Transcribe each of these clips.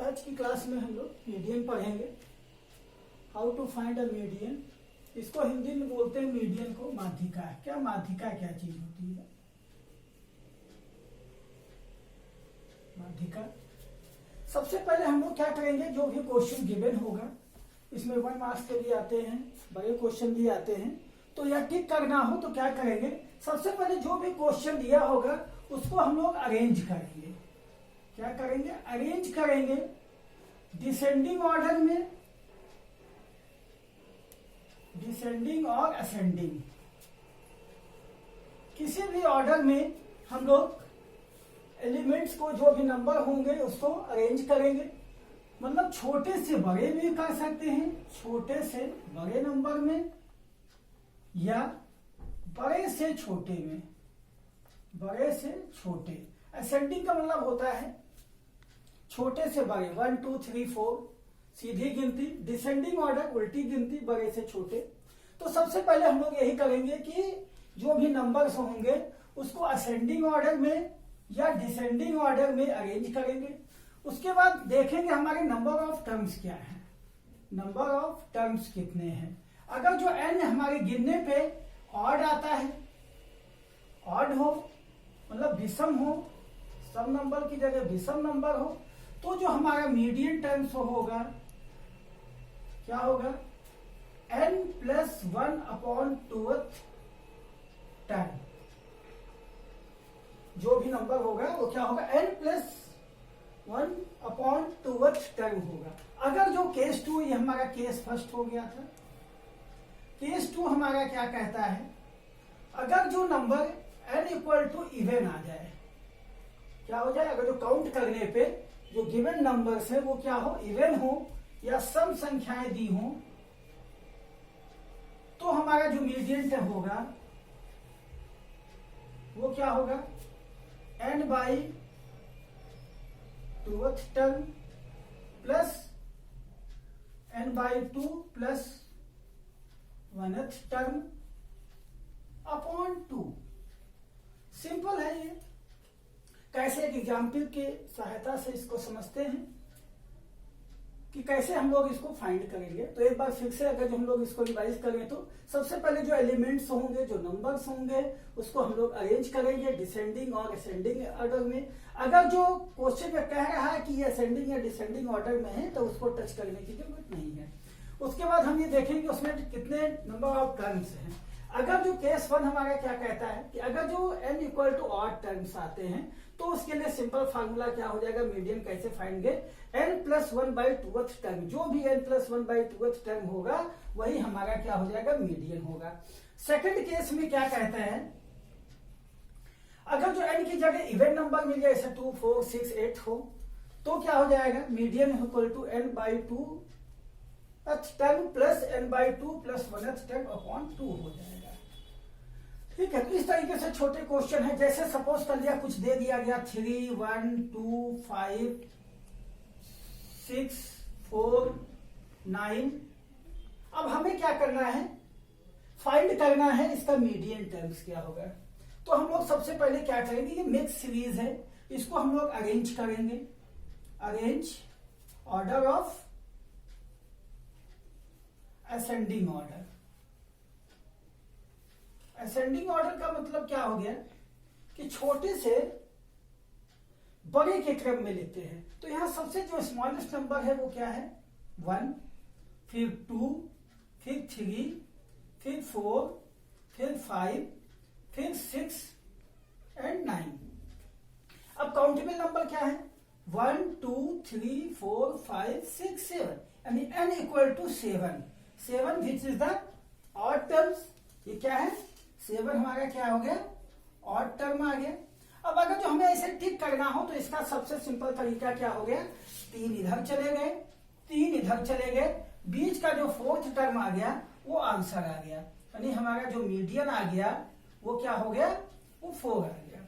आज की क्लास में हम लोग मीडियन पढ़ेंगे। How to find a median. इसको हिंदी में बोलते हैं मीडियन को माध्यिका। क्या माध्यिका क्या चीज होती है? माध्यिका सबसे पहले हम लोग क्या करेंगे, जो भी क्वेश्चन गिवन होगा, इसमें 1 मार्क्स के भी आते हैं, बड़े क्वेश्चन भी आते हैं, तो यह टिक करना हो तो क्या करेंगे, सबसे पहले जो भी क्वेश्चन दिया होगा उसको हम लोग अरेंज करेंगे। क्या करेंगे? अरेंज करेंगे डिसेंडिंग ऑर्डर में, डिसेंडिंग और असेंडिंग, किसी भी ऑर्डर में हम लोग एलिमेंट्स को, जो भी नंबर होंगे उसको अरेंज करेंगे। मतलब छोटे से बड़े में कर सकते हैं, छोटे से बड़े नंबर में, या बड़े से छोटे में, बड़े से छोटे। असेंडिंग का मतलब होता है छोटे से बड़े, 1 2 3 4 सीधी गिनती, डिसेंडिंग ऑर्डर उल्टी गिनती, बड़े से छोटे। तो सबसे पहले हम लोग यही करेंगे कि जो भी नंबर्स होंगे उसको असेंडिंग ऑर्डर में या डिसेंडिंग ऑर्डर में अरेंज करेंगे। उसके बाद देखेंगे हमारे नंबर ऑफ टर्म्स क्या है, नंबर ऑफ टर्म्स कितने हैं। अगर जो n हमारे गिनने पे ऑड आता है, ऑड हो मतलब विषम हो, सम नंबर की जगह विषम नंबर हो, तो जो हमारा मीडियन टर्म्स होगा क्या होगा, n+1/2th टर्म। जो भी नंबर होगा वो क्या होगा, n+1/2th टर्म होगा। अगर जो केस 2, ये हमारा केस फर्स्ट हो गया था, केस 2 हमारा क्या कहता है, अगर जो नंबर n = इवन आ जाए, क्या हो जाए, अगर जो काउंट करने पे जो गिवन नंबर्स है वो क्या हो, इवन हो या सम संख्याएं दी हो, तो हमारा जो मीडियन टर्म होगा वो क्या होगा, n/2th term plus n/2 plus 1th term upon 2। Simple है ये। कैसे, एक एग्जाम्पल के सहायता से इसको समझते हैं कि कैसे हम लोग इसको फाइंड करेंगे। तो एक बार फिर से अगर हम लोग इसको रिवाइज करें तो सबसे पहले जो एलिमेंट्स होंगे, जो नंबर्स होंगे, उसको हम लोग अरेंज करेंगे डिसेंडिंग और असेंडिंग ऑर्डर में। अगर जो क्वेश्चन में कह रहा है कि ये असेंडिंग या डिसेंडिंग ऑर्डर में है तो उसको टच करने की जरूरत नहीं है। उसके बाद हम ये देखेंगे उसमें कितने नंबर ऑफ टर्म्स हैं। अगर जो केस 1 हमारा क्या कहता है कि अगर जो n = ऑड टर्म्स आते हैं तो उसके लिए सिंपल फार्मूला क्या हो जाएगा, मीडियन कैसे फाइंड, n+1/2th टर्म, जो भी n+1/2th टर्म होगा वही हमारा क्या हो जाएगा, मीडियन होगा। सेकंड केस में क्या कहता है, अगर जो n की जगह इवन नंबर मिल जाए, जैसे 2 4 6 8 हो, तो क्या हो जाएगा, median = n/2th term plus n/2 plus 1th term upon 2 हो जाएगा। ठीक है, तो इस तरीके से छोटे क्वेश्चन है। जैसे सपोज कर लिया कुछ दे दिया गया 3 1 2 5 6 4 9। अब हमें क्या करना है, फाइंड करना है इसका मीडियन टर्म्स क्या होगा। तो हम लोग सबसे पहले क्या करेंगे, ये मिक्स सीरीज है, इसको हम लोग अरेंज करेंगे, arrange order of ascending order. Ascending order का मतलब क्या हो गया कि छोटे से बड़े के क्रम में लेते हैं। तो यहां सबसे जो स्मॉलेस्ट नंबर है वो क्या है, 1, फिर 2, फिर 3, फिर 4, फिर 5, फिर 6 एंड 9। अब काउंटेबल नंबर क्या है, 1 2 3 4 5 6 7, यानी n = 7। 7 which is the odd terms. ये क्या है, 7 हमारा क्या हो गया, ऑड टर्म आ गया। अब अगर जो हमें ऐसे टिक करना हो तो इसका सबसे सिंपल तरीका क्या हो गया, 3 इधर चले गए, 3 इधर चले गए, बीच का जो 4th टर्म आ गया वो आंसर आ गया, यानी हमारा जो मीडियन आ गया वो क्या हो गया, वो 4 आ गया।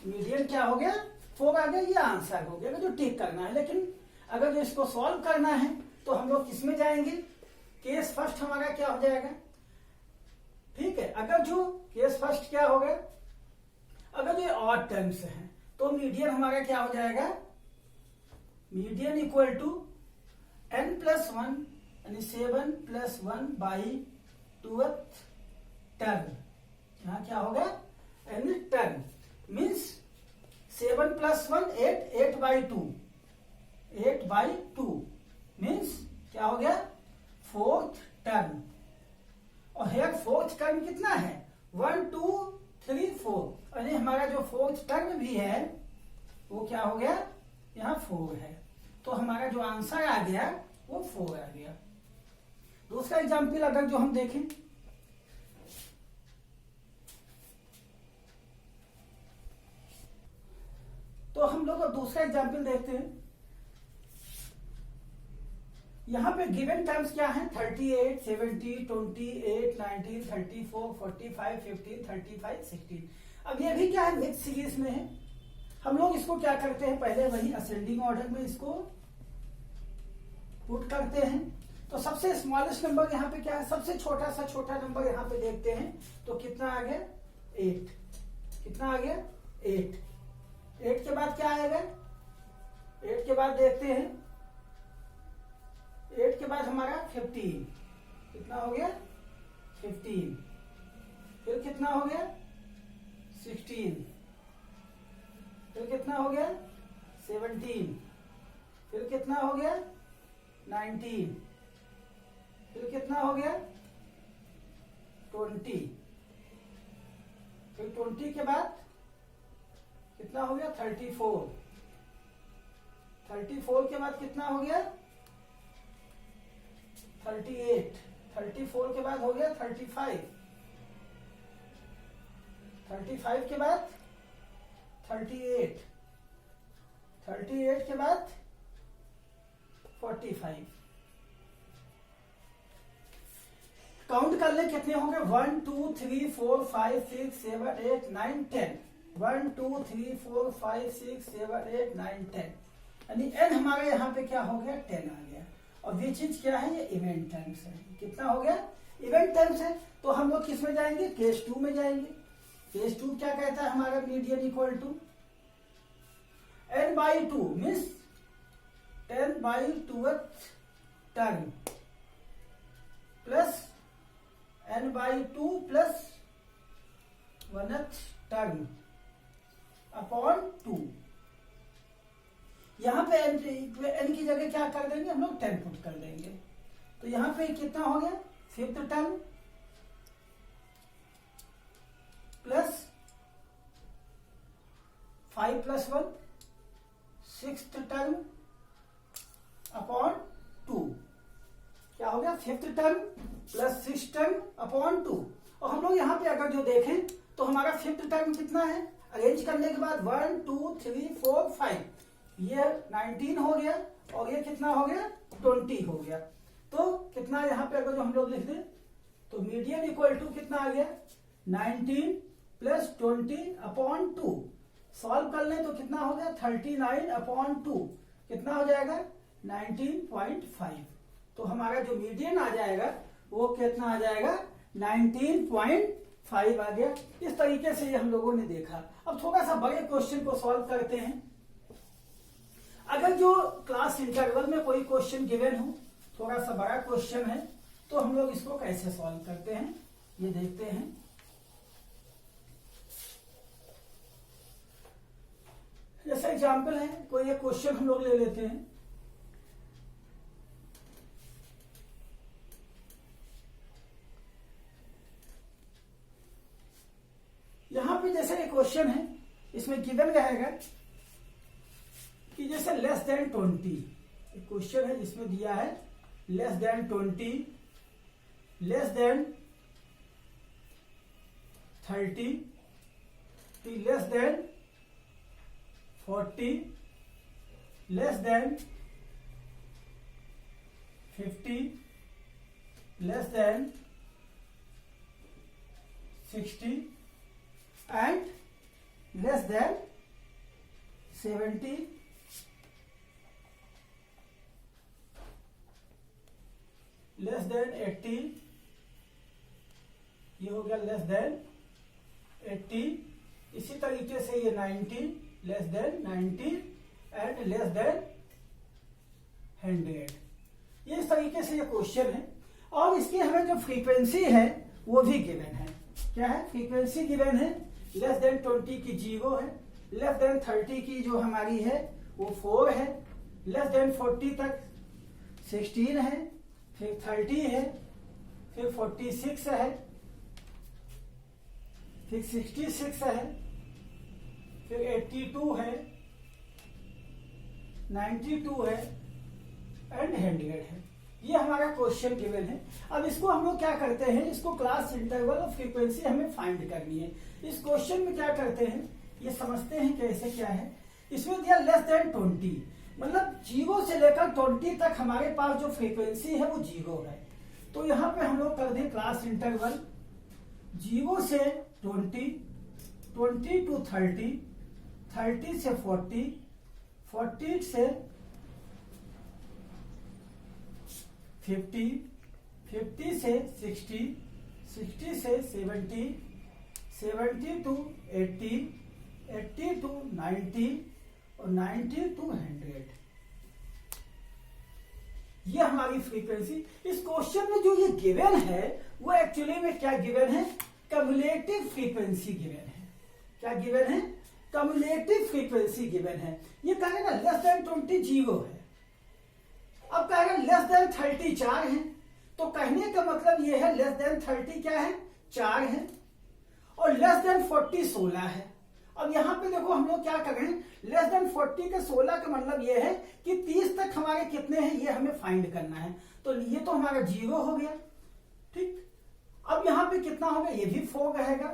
मीडियन क्या हो गया, 4 आ गया, ये आंसर हो गया जो टिक करना है। लेकिन अगर जो इसको सॉल्व करना है तो हम लोग किसमें जाएंगे, केस फर्स्ट हमारा क्या हो जाएगा। ठीक है, अगर जो केस फर्स्ट क्या हो गया, अगर ये ऑड टर्म्स हैं तो मीडियन हमारा क्या हो जाएगा, मीडियन इक्वल टू n+1 यानी 7+1/2th टर्म। यहाँ क्या होगा, n टर्म मीन्स 7+1 8, 8/2, 8/2 मीन्स क्या हो गया, 4th टर्म। और हेयर 4th टर्म कितना है, 1 2 3 4, यानी हमारा जो 4th टर्म भी है वो क्या हो गया, यहाँ 4 है। तो हमारा जो आंसर आ गया वो 4 आ गया। दूसरा एग्जाम्पल अगर जो हम देखें, तो हम लोग दूसरा एग्जाम्पल देखते हैं। यहां पे गिवन टर्म्स क्या है, 38, 70, 28, 19, 34, 45, 15, 35, 16। अब ये भी क्या है, मिक्स सीरीज में है। हम लोग इसको क्या करते हैं, पहले वही असेंडिंग ऑर्डर में इसको पुट करते हैं। तो सबसे स्मॉलेस्ट नंबर यहाँ पे क्या है, सबसे छोटा सा छोटा नंबर यहाँ पे देखते हैं। तो कितना आ गया, 8। कितना आ गया, 8। 8 के बाद क्या आएगा, 8 के बाद देखते हैं, 8 के बाद हमारा 15। कितना हो गया, 15। फिर कितना हो गया, 16। फिर कितना हो गया, 17। फिर कितना हो गया, 19। फिर कितना हो गया, 20। फिर 20 के बाद कितना हो गया, 34। 34 के बाद कितना हो गया, 38। 34 के बाद हो गया 35। 35 के बाद 38। 38 के बाद 45। काउंट कर ले कितने होंगे, 1 2 3 4 5 6 7 8 9 10। 1 2 3 4 5 6 7 8 9 10, यानी n हमारे यहाँ पे क्या हो गया, 10 आ गया। और ये चीज क्या है, ये इवेंट टाइम्स है। कितना हो गया, इवेंट टाइम्स है। तो हम लोग किस में जाएंगे, केस 2 में जाएंगे। केस 2 क्या कहता है, हमारा median equal to n/2 means 10/2th term plus n/2 plus 1th term upon 2। यहां पे n की जगह क्या कर देंगे, हम लोग 10 पुट कर देंगे। तो यहां पे कितना हो गया, 5th term plus 5 + 1 6th term upon 2। क्या हो गया, 5th term plus 6th term upon 2। और हम लोग यहाँ पे अगर जो देखें तो हमारा 5th टर्म कितना है, अरेंज करने के बाद 1 2 3 4 5, ये 19 हो गया और ये कितना हो गया, 20 हो गया। तो कितना यहाँ पे अगर जो हम लोग लिख दें तो मीडियन इक्वल टू कितना आ गया, 19 प्लस 20 अपॉन 2। सॉल्व कर लें तो कितना हो गया, 39 अपॉन 2। कितना हो जाएगा, 19.5। तो हमारा जो मीडियन आ जाएगा वो कितना आ जाएगा, 19.5 आ गया। इस तरीके से ये हम लोगों ने देखा। अब थोड़ा सा बड़े क्वेश्चन को सॉल्व करते हैं। अगर जो क्लास इंटरवल में कोई क्वेश्चन गिवन हो, थोड़ा सा बड़ा क्वेश्चन है, तो हम लोग इसको कैसे सॉल्व करते हैं ये देखते हैं। जैसे एग्जाम्पल है, कोई एक क्वेश्चन हम लोग ले लेते हैं। यहां पे जैसे एक क्वेश्चन है, इसमें गिवन रहेगा कि जैसे लेस देन 20, एक क्वेश्चन है जिसमें दिया है less than 20, less than 30, less than 40, less than 50, less than 60 and less than 70, less than 80, ये हो गया लेस देन 80। इसी तरीके से ये 90, less than 90 and less than 100। ये इस तरीके से ये क्वेश्चन है। और इसकी हमें जो फ्रीक्वेंसी है वो भी गिवन है। क्या है? फ्रीक्वेंसी गिवन है। लेस देन 20 की 0 है, लेस देन 30 की जो हमारी है वो 4 है, लेस देन 40 तक 16 है, फिर 30 है, फिर 46 है, फिर 66 है, फिर 82 है, 92 है एंड 100 है। ये हमारा क्वेश्चन गिवन है। अब इसको हम लोग क्या करते हैं, इसको क्लास इंटरवल और फ्रीक्वेंसी हमें फाइंड करनी है। इस क्वेश्चन में क्या करते हैं, ये समझते हैं कैसे क्या है। इसमें दिया लेस देन 20, मतलब 0 से लेकर 20 तक हमारे पास जो फ्रीक्वेंसी है वो 0 है। तो यहां पे हम लोग कर दें क्लास इंटरवल 0 से 20, 20 to 30, 30 से 40, 40 से 50, 50 से 60, 60 से 70, 70 to 80, 80 to 90 और 90 to 100। ये हमारी फ्रीक्वेंसी। इस क्वेश्चन में जो ये गिवन है वो एक्चुअली में क्या गिवन है, कम्युलेटिव फ्रीक्वेंसी गिवन है। क्या गिवन है? कम्युलेटिव फ्रीक्वेंसी गिवन है। ये कहेगा लेस देन 20 0 है। अब कहेगा लेस देन 30 4 है, तो कहने का मतलब ये है लेस देन 30 क्या है, 4 है, और लेस देन 40 16 है। अब यहां पे देखो हम लोग क्या कर रहे हैं, लेस देन 40 के 16 का मतलब ये है कि 30 तक हमारे कितने हैं ये हमें फाइंड करना है। तो ये तो हमारा 0 हो गया, ठीक। अब यहां पे कितना होगा, ये भी 4 रहेगा।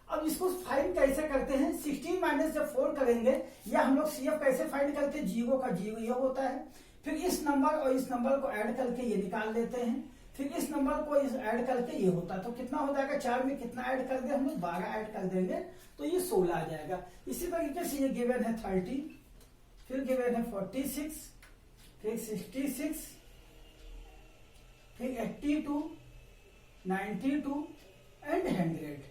अब इसको फाइंड कैसे करते हैं, 16 माइनस जब 4 करेंगे, या हम लोग CF कैसे फाइंड करते हैं, 0 का 0 ये होता है। फिर इस नंबर और इस नंबर को ऐड करके ये निकाल देते हैं, फिर इस नंबर को इस ऐड करके ये होता है। तो कितना हो जाएगा, 4 में कितना ऐड कर दे हम लोग, 12 ऐड कर देंगे तो ये 16 आ जाएगा। इसी तरीके से ये गिवन है 30, फिर गिवन है 46, फिर 66, फिर 82, 92 एंड 100।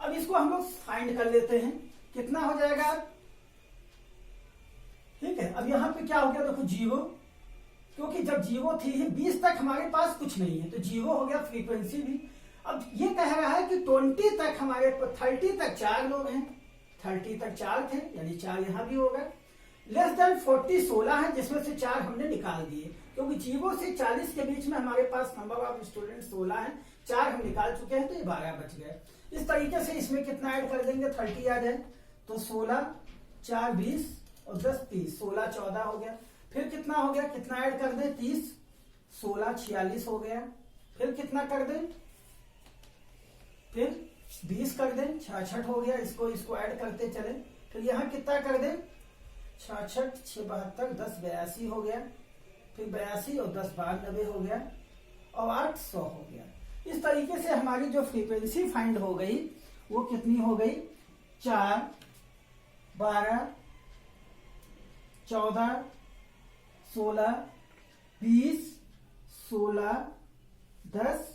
अब इसको हम लोग फाइंड कर लेते हैं, कितना हो जाएगा, ठीक है। अब यहां पे क्या हो गया, देखो 0, क्योंकि जब 0 थी 20 तक हमारे पास कुछ नहीं है तो 0 हो गया फ्रीक्वेंसी भी। अब ये कह रहा है कि 20 तक हमारे 30 तक 4 लोग हैं, 30 तक 4 थे यानी 4 यहां भी होगा। लेस देन 40 16 है, जिसमें से 4 हमने निकाल दिए, क्योंकि 0 से 40 के बीच में हमारे पास नंबर ऑफ स्टूडेंट 16 है, 4 हम निकाल चुके हैं तो ये 12 बच गए। इस तरीके से इसमें कितना ऐड कर देंगे, 30 आ जाए तो 16 4 20 और 10 30, 16 14 हो गया। फिर कितना हो गया, कितना ऐड कर दें, 30, 16 46 हो गया। फिर कितना कर दें, फिर 20 कर दें, 66 हो गया। इसको ऐड करते चले। फिर यहां कितना कर दें, 66 6 72 10 82 हो गया। फिर 82 और 10 92 हो गया और 8 100 हो गया। इस तरीके से हमारी जो फ्रीक्वेंसी फाइंड हो गई वो कितनी हो गई, 4 12 14 16 20 16 10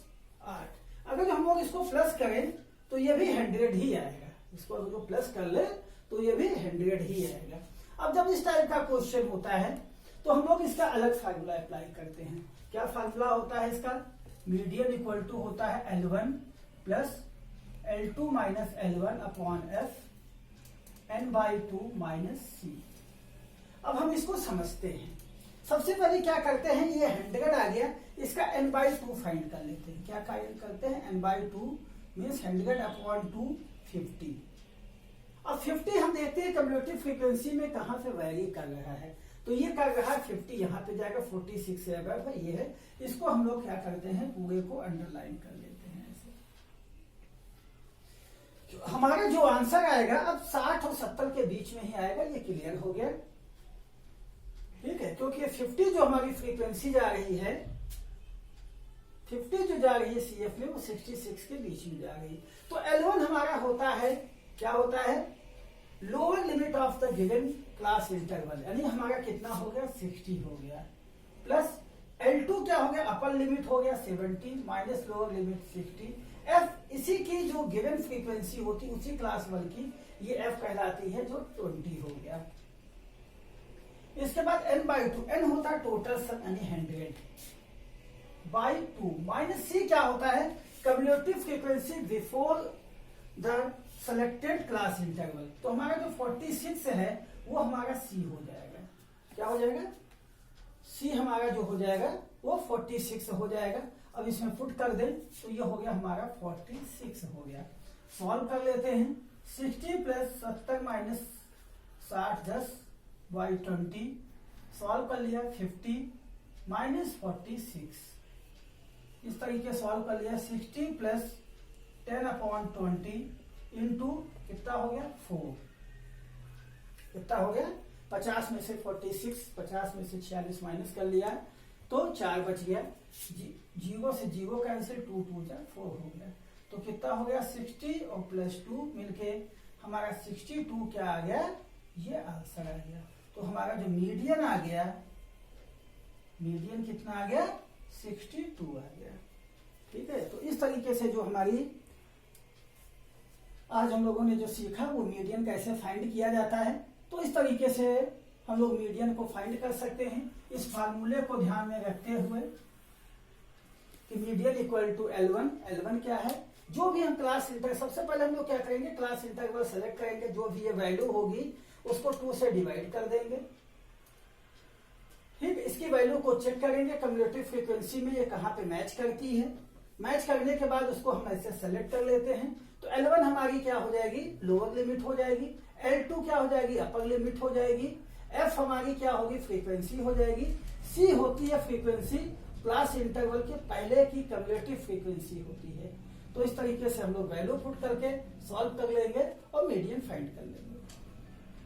8। अगर हम लोग इसको प्लस करें तो ये भी 100 ही आएगा। इसको अगर जो प्लस कर ले तो ये भी 100 ही आएगा। अब जब इस टाइप का क्वेश्चन होता है तो हम लोग इसका अलग फार्मूला अप्लाई करते हैं। क्या फार्मूला होता है इसका, मीडियन इक्वल टू होता है L1 plus L2 minus L1 upon F n/2 minus C। अब हम इसको समझते हैं। सबसे पहले क्या करते हैं, ये 100 आ गया, इसका n/2 फाइंड कर लेते हैं। क्या फाइंड करते हैं, n/2 मीन्स 100 अपॉन 2 50। अब 50 हम देखते हैं कम्युलेटिव फ्रीक्वेंसी में कहां से वैरी कर रहा है, तो ये कर रहा है 50, यहां पे जाएगा 46 से अगर ये है। इसको हम लोग क्या करते हैं, पूरे को अंडरलाइन कर लेते हैं ऐसे। हमारा जो आंसर आएगा अब 60 और 70 के बीच में ही आएगा। ये क्लियर हो गया, ठीक है। क्योंकि 50 जो हमारी फ्रीक्वेंसी जा रही है, 50 जो जा रही है CF में, वो 66 के बीच में जा रही है। तो L1 हमारा होता है, क्या होता है, lower limit of the given class interval, यानी हमारा कितना हो गया, 60 हो गया। प्लस L2 क्या हो गया, अपर लिमिट हो गया 70 माइनस लोअर लिमिट 60। F इसी की जो गिवन फ्रीक्वेंसी होती उसी क्लास 1 की, ये F कहलाती है, जो 20 हो गया। इसके बाद n बाई 2, n होता है टोटल सम यानी 100 बाई 2 माइनस c क्या होता है cumulative frequency before the selected class interval. तो हमारा जो 46 है वो हमारा c हो जाएगा। क्या हो जाएगा? c हमारा जो हो जाएगा वो 46 हो जाएगा। अब इसमें पुट कर दें तो ये हो गया हमारा 46 हो गया। सॉल्व कर लेते हैं। 60 प्लस 70 माइनस 60 10 बाई 20 सॉल्व कर लिया 50 माइनस 46 इस तरीके सॉल्व कर लिया। 60 प्लस 10/20 इंटू कितना हो गया 4 कितना हो गया 50 में से 46 50 में से 46 माइनस कर लिया तो 4 बच गया। 0 से 0 कैंसिल 2 2 जा 4 हो गया। तो कितना हो गया 60 और प्लस 2 मिलके हमारा 62 क्या आ गया ये आंसर आ गया। तो हमारा जो मीडियन आ गया मीडियन कितना आ गया 62 आ गया। ठीक है। तो इस तरीके से जो हमारी आज हम लोगों ने जो सीखा वो मीडियन कैसे फाइंड किया जाता है। तो इस तरीके से हम लोग मीडियन को फाइंड कर सकते हैं इस फार्मूले को ध्यान में रखते हुए कि median equal to L1। L1 क्या है जो भी हम क्लास इंटरवल सबसे पहले हम लोग क्या करेंगे क्लास इंटरवल सेलेक्ट करेंगे जो भी ये वैल्यू होगी उसको 2 से डिवाइड कर देंगे। ठीक इसकी वैल्यू को चेक करेंगे कम्युलेटिव फ्रीक्वेंसी में ये कहाँ पे मैच करती है। मैच करने के बाद उसको हम ऐसे सेलेक्ट कर लेते हैं। तो L1 हमारी क्या हो जाएगी लोअर लिमिट हो जाएगी। L2 क्या हो जाएगी अपर लिमिट हो जाएगी। F हमारी क्या होगी फ्रीक्वेंसी हो जाएगी। C होती है फ्रीक्वेंसी क्लास इंटरवल के पहले की कम्युलेटिव फ्रीक्वेंसी होती है। तो इस तरीके से हम लोग वैल्यू पुट करके सॉल्व कर लेंगे और मीडियन फाइंड कर लेंगे।